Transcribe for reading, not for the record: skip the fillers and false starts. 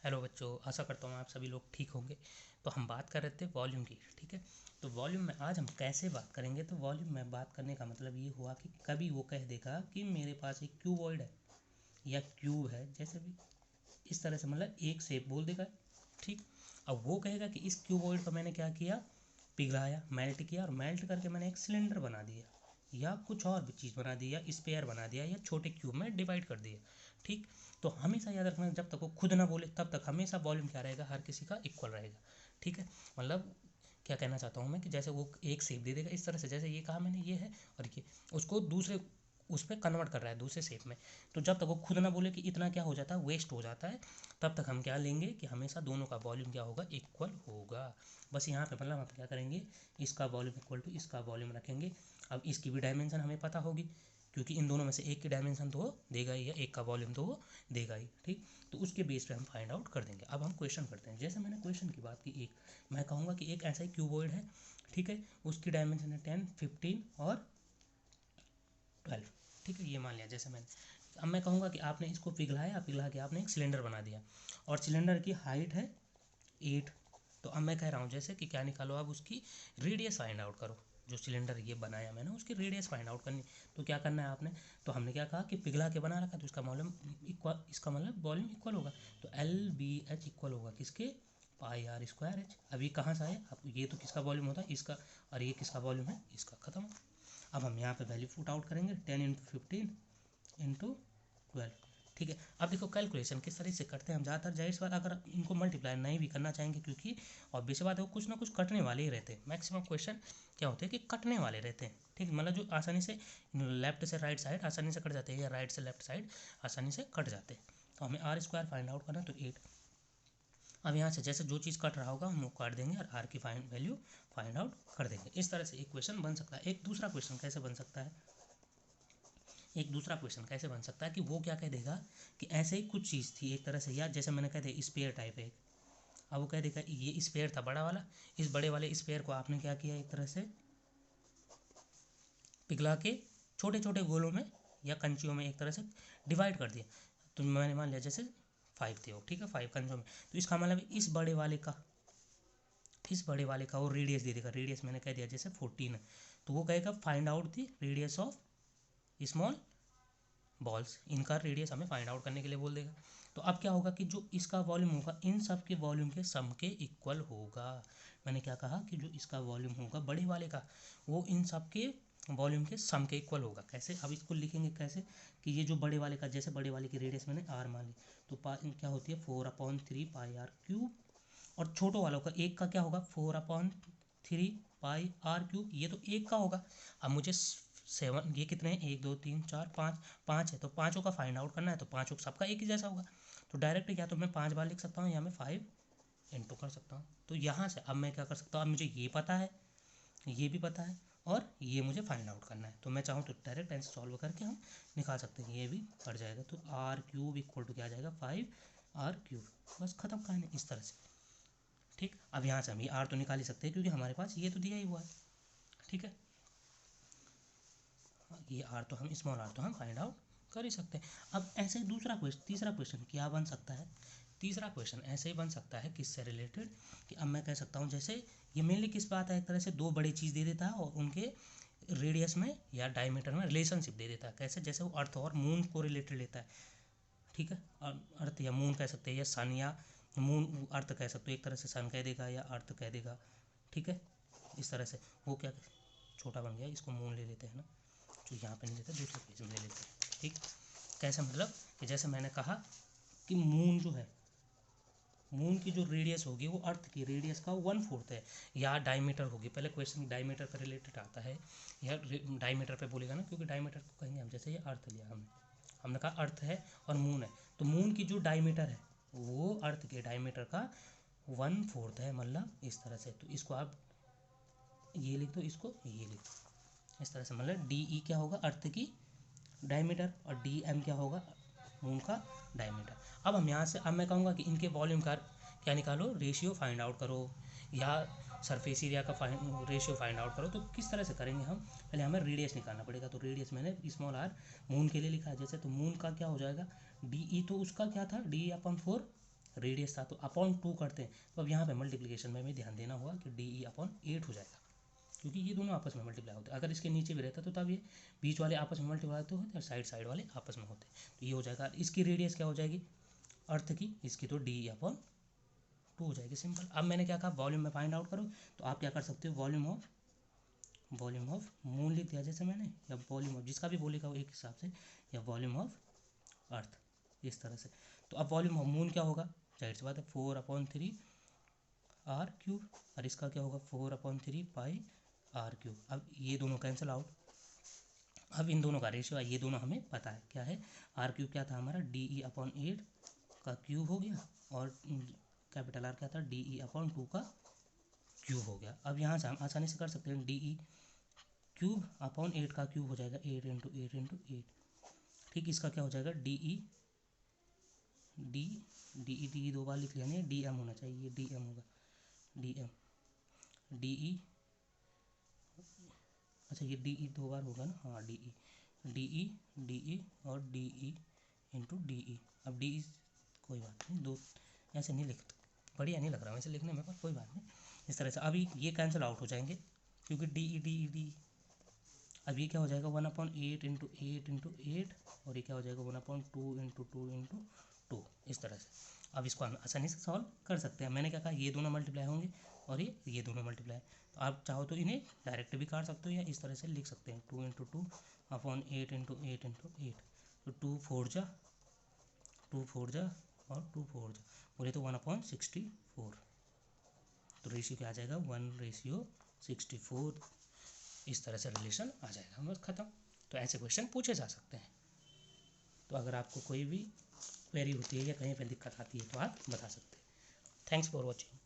Hello बच्चों, आशा करता हूँ आप सभी लोग ठीक होंगे। तो हम बात कर रहे थे वॉल्यूम की, ठीक है। तो वॉल्यूम में आज हम कैसे बात करेंगे, तो वॉल्यूम में बात करने का मतलब ये हुआ कि कभी वो कह देगा कि मेरे पास एक क्यूबॉइड है या क्यूब है, जैसे भी इस तरह से मतलब एक शेप बोल देगा, ठीक। अब वो कहेगा कि इस क्यूबॉइड को मैंने क्या किया, पिघलाया, मेल्ट किया, और मेल्ट करके मैंने एक सिलेंडर बना दिया या कुछ और भी चीज़ बना दी, या स्पेयर बना दिया, या छोटे क्यूब में डिवाइड कर दिया, ठीक। तो हमेशा याद रखना, जब तक वो खुद ना बोले तब तक हमेशा वॉल्यूम क्या रहेगा, हर किसी का इक्वल रहेगा, ठीक है। मतलब क्या कहना चाहता हूँ मैं कि जैसे वो एक शेप दे देगा इस तरह से, जैसे ये कहा मैंने ये है, और ये उसको दूसरे उस पर कन्वर्ट कर रहा है दूसरे शेप में। तो जब तक वो खुद ना बोले कि इतना क्या हो जाता है, वेस्ट हो जाता है, तब तक हम क्या लेंगे कि हमेशा दोनों का वॉल्यूम क्या होगा, इक्वल होगा। बस यहाँ पे मतलब हम क्या करेंगे, इसका वॉल्यूम इक्वल टू इसका वॉल्यूम रखेंगे। अब इसकी भी डायमेंशन हमें पता होगी, क्योंकि इन दोनों में से एक की डायमेंशन तो वो देगा ही, या एक का वॉल्यूम तो वो देगा ही, ठीक। तो उसके बेस पे हम फाइंड आउट कर देंगे। अब हम क्वेश्चन करते हैं। जैसे मैंने क्वेश्चन की बात की, एक मैं कहूँगा कि एक ऐसा ही क्यूबॉइड है, ठीक है, उसकी डायमेंशन है 10, 15 और 12, ठीक है, ये मान लिया जैसे मैंने। अब मैं कहूँगा कि आपने इसको पिघलाया, पिघला के आपने एक सिलेंडर बना दिया, और सिलेंडर की हाइट है 8। तो अब मैं कह रहा हूँ जैसे कि क्या निकालो, अब उसकी रेडियस फाइंड आउट करो। जो सिलेंडर ये बनाया मैंने उसकी रेडियस फाइंड आउट करनी। तो क्या करना है आपने, तो हमने क्या कहा कि पिघला के बना रखा, तो इसका वॉल्यूम इक्वल, इसका मतलब वॉल्यूम इक्वल होगा। तो एल बी एच इक्वल होगा किसके, पाई आर स्क्वायर एच। अभी कहाँ से आए अब, ये तो किसका वॉल्यूम होता है, इसका, और ये किसका वॉल्यूम है, इसका। खत्म। अब हम यहाँ पे वैल्यू पुट आउट करेंगे, 10 × 15 × 12, ठीक है। अब देखो कैलकुलेशन किस तरह से करते हैं हम, ज़्यादातर जाहिर सी बात अगर इनको मल्टीप्लाई नहीं भी करना चाहेंगे, क्योंकि ऑब्वियस बात है वो कुछ ना कुछ कटने वाले ही रहते हैं। मैक्सिमम क्वेश्चन क्या होते हैं कि कटने वाले रहते हैं, ठीक। मतलब जो आसानी से लेफ्ट से राइट साइड आसानी से कट जाते हैं, या राइट से लेफ्ट साइड आसानी से कट जाते हैं। तो हमें आर स्क्वायर फाइंड आउट करना, तो 8। अब यहाँ से जैसे जो चीज़ कट रहा होगा हम वो काट देंगे, और आर की वैल्यू फाइंड आउट कर देंगे। इस तरह से एक क्वेश्चन बन सकता है। एक दूसरा क्वेश्चन कैसे बन सकता है, कि वो क्या कह देगा कि ऐसे ही कुछ चीज़ थी एक तरह से, या जैसे मैंने कह दिया स्पेयर टाइप है। अब वो कह देगा ये स्पेयर था बड़ा वाला, इस बड़े वाले स्पेयर को आपने क्या किया, एक तरह से पिघला के छोटे छोटे गोलों में या कंचियों में एक तरह से डिवाइड कर दिया। तो मैंने मान लिया जैसे 5 थे वो, ठीक है, 5 कंचों में। तो इसका मतलब इस बड़े वाले का वो रेडियस दे देगा। रेडियस मैंने कह दिया जैसे 14 है, तो वो कहेगा find out the radius of small balls. इनका रेडियस हमें फाइंड आउट करने के लिए बोल देगा। तो अब क्या होगा कि जो इसका वॉल्यूम होगा इन सब के वॉल्यूम के सम के इक्वल होगा। मैंने क्या कहा कि जो इसका वॉल्यूम होगा बड़े वाले का, वो इन सब के वॉल्यूम के सम के इक्वल होगा। कैसे, अब इसको लिखेंगे कैसे, कि ये जो बड़े वाले का, जैसे बड़े वाले की रेडियस मैंने आर मान ली, तो क्या होती है 4/3 पाई आर क्यूब। और छोटो वालों का एक का क्या होगा, 4/3 पाई आर क्यूब। ये तो एक का होगा। अब मुझे 7, ये कितने हैं, 1 2 3 4 5, 5 है, तो पाँचों का फाइंड आउट करना है, तो पाँचों सबका एक ही जैसा होगा। तो डायरेक्ट या तो मैं 5 बार लिख सकता हूँ, या मैं 5 इंटू कर सकता हूँ। तो यहाँ से अब मैं क्या कर सकता हूँ, अब मुझे ये पता है, ये भी पता है, और ये मुझे फाइंड आउट करना है। तो मैं चाहूँ तो डायरेक्ट ऐसे सॉल्व करके हम निकाल सकते हैं, ये भी पड़ जाएगा। तो आर क्यूब इक्वल टू क्या आ जाएगा, 5r³। बस खत्म कहानी इस तरह से, ठीक। अब यहाँ से हम ये आर तो निकाल ही सकते हैं, क्योंकि हमारे पास ये तो दिया ही हुआ है, ठीक है। ये आर तो हम स्मॉल आर तो हम फाइंड आउट कर ही सकते हैं। अब ऐसे तीसरा क्वेश्चन क्या बन सकता है, तीसरा क्वेश्चन ऐसे ही बन सकता है किससे रिलेटेड, कि अब मैं कह सकता हूँ जैसे ये मेनली किस बात है, एक तरह से दो बड़ी चीज़ दे देता है और उनके रेडियस में या डायमीटर में रिलेशनशिप दे देता है। कैसे, जैसे वो अर्थ और मून को रिलेटेड लेता है, ठीक है। अर्थ या मून कह सकते हैं, या सन या मून, अर्थ कह सकते हो, एक तरह से सन कह देगा या अर्थ कह देगा, ठीक है। इस तरह से वो क्या छोटा बन गया, इसको मून ले लेते हैं ना, जो यहाँ पे नहीं लेते, दूसरे पेज में ले लेते हैं, ठीक। कैसे, मतलब कि जैसे मैंने कहा कि मून जो है, मून की जो रेडियस होगी वो अर्थ की रेडियस का 1/4 है, या डायमीटर होगी। पहले क्वेश्चन डायमीटर पर रिलेटेड आता है, या डायमीटर पे बोलेगा ना, क्योंकि डायमीटर को कहेंगे हम, जैसे ये अर्थ लिया हमने कहा अर्थ है और मून है, तो मून की जो डायमीटर है वो अर्थ के डायमीटर का 1/4 है, मतलब इस तरह से। तो इसको आप ये लिख दो, इसको ये लिख दो, इस तरह से। मतलब डी ई क्या होगा, अर्थ की डायमीटर, और डी एम क्या होगा, मून का डायमीटर। अब हम यहाँ से, अब मैं कहूँगा कि इनके वॉल्यूम का क्या निकालो, रेशियो फाइंड आउट करो, या सरफेस एरिया का रेशियो फाइंड आउट करो। तो किस तरह से करेंगे हम, पहले हमें रेडियस निकालना पड़ेगा। तो रेडियस मैंने स्मॉल मून के लिए लिखा है जैसे, तो मून का क्या हो जाएगा, डी ई, तो उसका क्या था, डी/4 रेडियस था तो अपॉन 2 करते हैं, तो अब यहाँ पे मल्टीप्लिकेशन में भी ध्यान देना होगा कि DE/8 हो जाएगा, क्योंकि ये दोनों आपस में मल्टीप्लाई होते हैं। अगर इसके नीचे भी रहता तो तब ये बीच वाले आपस में मल्टीप्लाई तो होते हैं, साइड साइड वाले आपस में होते हैं। तो ये हो जाएगा, इसकी रेडियस क्या हो जाएगी अर्थ की, इसकी तो DE/2 हो जाएगी, सिंपल। अब मैंने क्या कहा, वॉल्यूम में फाइंड आउट करो, तो आप क्या कर सकते हो, वॉल्यूम ऑफ मून लिख दिया जैसे मैंने, या वॉल्यूम ऑफ, जिसका भी बोलेगा वो एक हिसाब से, या वॉल्यूम ऑफ अर्थ, इस तरह से। तो अब वॉल्यूम ऑफ मून क्या होगा, जाहिर सी बात है 4/3 r³, और इसका क्या होगा 4/3 πr³। अब ये दोनों कैंसिल आउट, अब इन दोनों का रेशियो ये दोनों हमें पता है क्या है, r³ क्या था हमारा DE/8 का क्यूब हो गया, और कैपिटल R क्या था DE/2 का क्यूब हो गया। अब यहाँ से हम आसानी से कर सकते हैं, DE³/8 का क्यूब हो जाएगा 8 × 8 × 8, ठीक। इसका क्या हो जाएगा DE दो बार लिख लिया नहीं, DM होना चाहिए, DM होगा, DE, अच्छा ये DE दो बार होगा ना, हाँ DE और DE × DE। अब DE कोई बात नहीं, दो ऐसे नहीं लिखते, बढ़िया नहीं लग रहा वैसे लिखने में, पर कोई बात नहीं, इस तरह से। अभी ये कैंसिल आउट हो जाएंगे, क्योंकि DE। अब ये क्या हो जाएगा 1/8 × 8 × 8, और ये क्या हो जाएगा 1/2 × 2 × 2, इस तरह से। अब इसको हम आसानी से सॉल्व कर सकते हैं। मैंने क्या कहा, ये दोनों मल्टीप्लाई होंगे और ये दोनों मल्टीप्लाई, तो आप चाहो तो इन्हें डायरेक्ट भी काट सकते हो, या इस तरह से लिख सकते हैं 2 × 2 अपॉन 8 × 8 × 8, तो 2 4 जा और 2 4 जा, बोले तो 1/64, तो रेशियो क्या आ जाएगा 1/64, इस तरह से रिलेशन आ जाएगा, बस खत्म। तो ऐसे क्वेश्चन पूछे जा सकते हैं। तो अगर आपको कोई भी क्वेरी होती है या कहीं पर दिक्कत आती है तो आप बता सकते हैं। Thanks for watching.